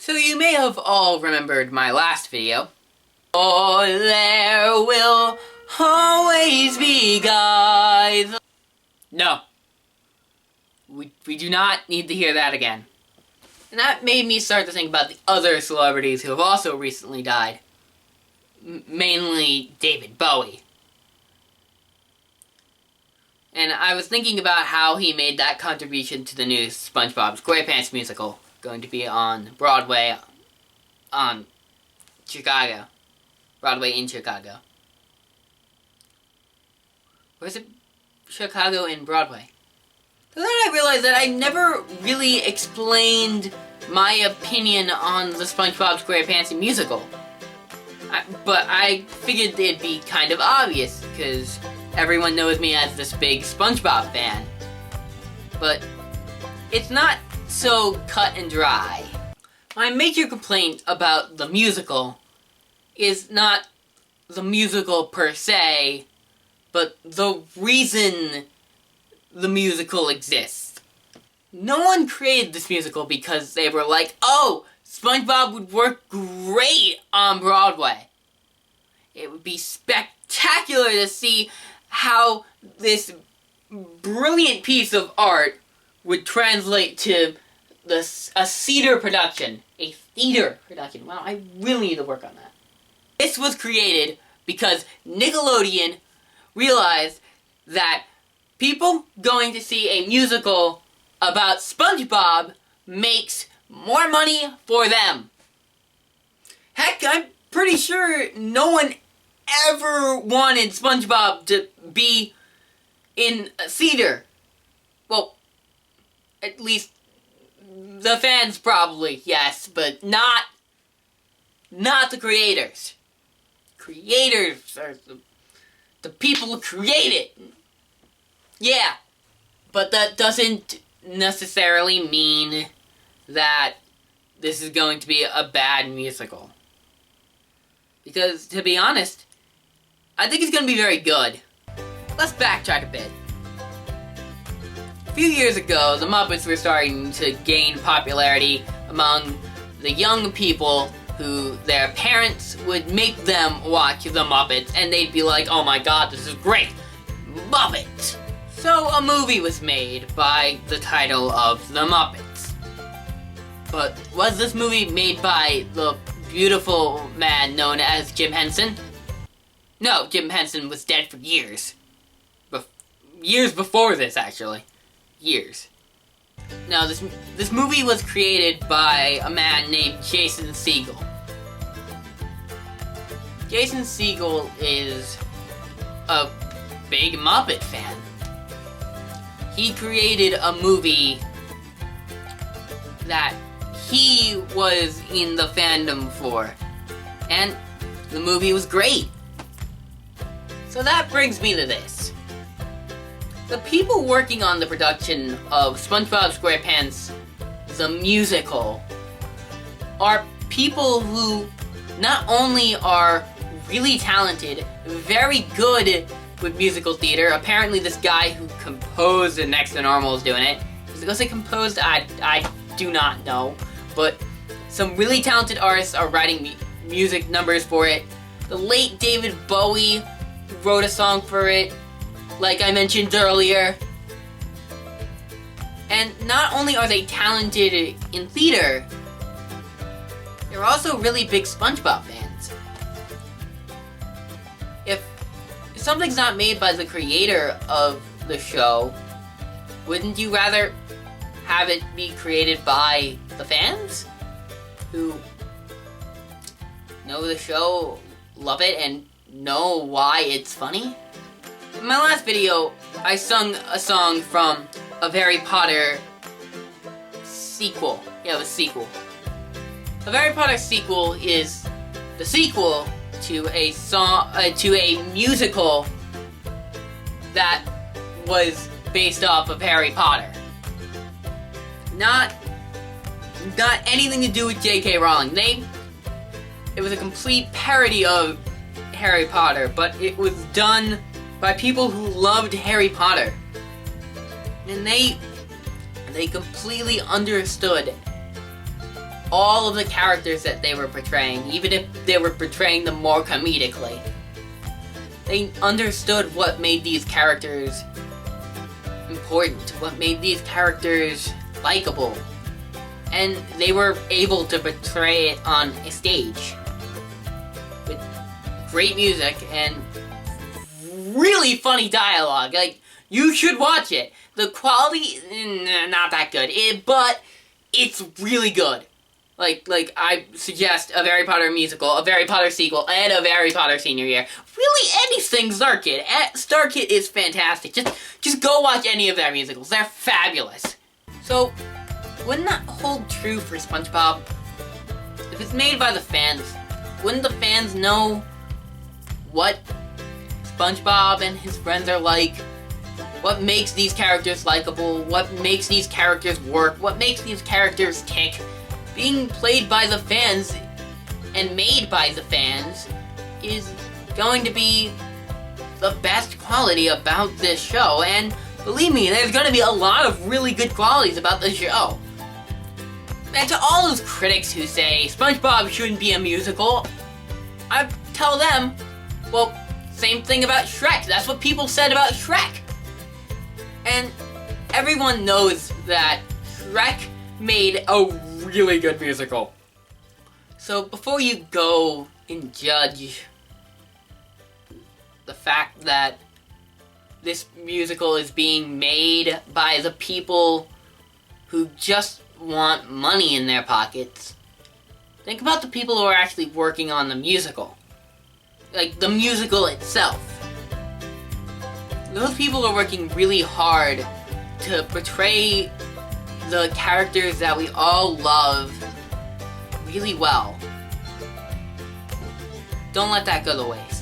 So you may have all remembered my last video. Oh, there will always be guys. No. We do not need to hear that again. And that made me start to think about the other celebrities who have also recently died. Mainly David Bowie. And I was thinking about how he made that contribution to the new SpongeBob SquarePants musical, going to be on Broadway on Chicago. Broadway in Chicago. Or is it Chicago in Broadway? So then I realized that I never really explained my opinion on the SpongeBob SquarePants musical. But I figured it'd be kind of obvious, because everyone knows me as this big SpongeBob fan. But it's not so cut and dry. My major complaint about the musical is not the musical per se, but the reason the musical exists. No one created this musical because they were like, oh, SpongeBob would work great on Broadway. It would be spectacular to see how this brilliant piece of art would translate to a theater production. A theater production. Wow, I really need to work on that. This was created because Nickelodeon realized that people going to see a musical about SpongeBob makes more money for them. Heck, I'm pretty sure no one ever wanted SpongeBob to be in a theater. Well, at least the fans probably, yes, but not the creators. Creators are the people who create it. Yeah, but that doesn't necessarily mean that this is going to be a bad musical. Because, to be honest, I think it's going to be very good. Let's backtrack a bit. A few years ago, the Muppets were starting to gain popularity among the young people who their parents would make them watch the Muppets, and they'd be like, oh my god, this is great! Muppets! So a movie was made by the title of The Muppets. But was this movie made by the beautiful man known as Jim Henson? No, Jim Henson was dead for years. Years before this, actually. Years. No, this movie was created by a man named Jason Segel. Jason Segel is a big Muppet fan. He created a movie that he was in the fandom for. And the movie was great. So that brings me to this. The people working on the production of SpongeBob SquarePants, the musical, are people who not only are really talented, very good with musical theater. Apparently this guy who composed the Next to Normal is doing it. Is it going to say composed? I do not know. But some really talented artists are writing music numbers for it. The late David Bowie wrote a song for it, like I mentioned earlier. And not only are they talented in theater, they're also really big SpongeBob fans. If something's not made by the creator of the show, wouldn't you rather have it be created by the fans who know the show, love it, and know why it's funny? In my last video, I sung a song from a Harry Potter sequel. Yeah, it was sequel. A Harry Potter sequel is the sequel to a song, to a musical that was based off of Harry Potter. Not anything to do with J.K. Rowling. It was a complete parody of Harry Potter, but it was done by people who loved Harry Potter. And they completely understood all of the characters that they were portraying, even if they were portraying them more comedically. They understood what made these characters important, what made these characters likable, and they were able to portray it on a stage with great music and really funny dialogue. Like, you should watch it. The quality, not that good, but it's really good. Like I suggest a Harry Potter musical, a Harry Potter sequel, and a Harry Potter senior year. Really, anything Star Kid. Star Kid is fantastic. Just go watch any of their musicals. They're fabulous. So, wouldn't that hold true for SpongeBob? If it's made by the fans, wouldn't the fans know what SpongeBob and his friends are like? What makes these characters likable? What makes these characters work? What makes these characters tick? Being played by the fans and made by the fans is going to be the best quality about this show, and believe me, there's going to be a lot of really good qualities about this show. And to all those critics who say SpongeBob shouldn't be a musical, I tell them, well, same thing about Shrek. That's what people said about Shrek. And everyone knows that Shrek made a really good musical. So before you go and judge the fact that this musical is being made by the people who just want money in their pockets, think about the people who are actually working on the musical. Like, the musical itself. Those people are working really hard to portray the characters that we all love really well. Don't let that go to waste.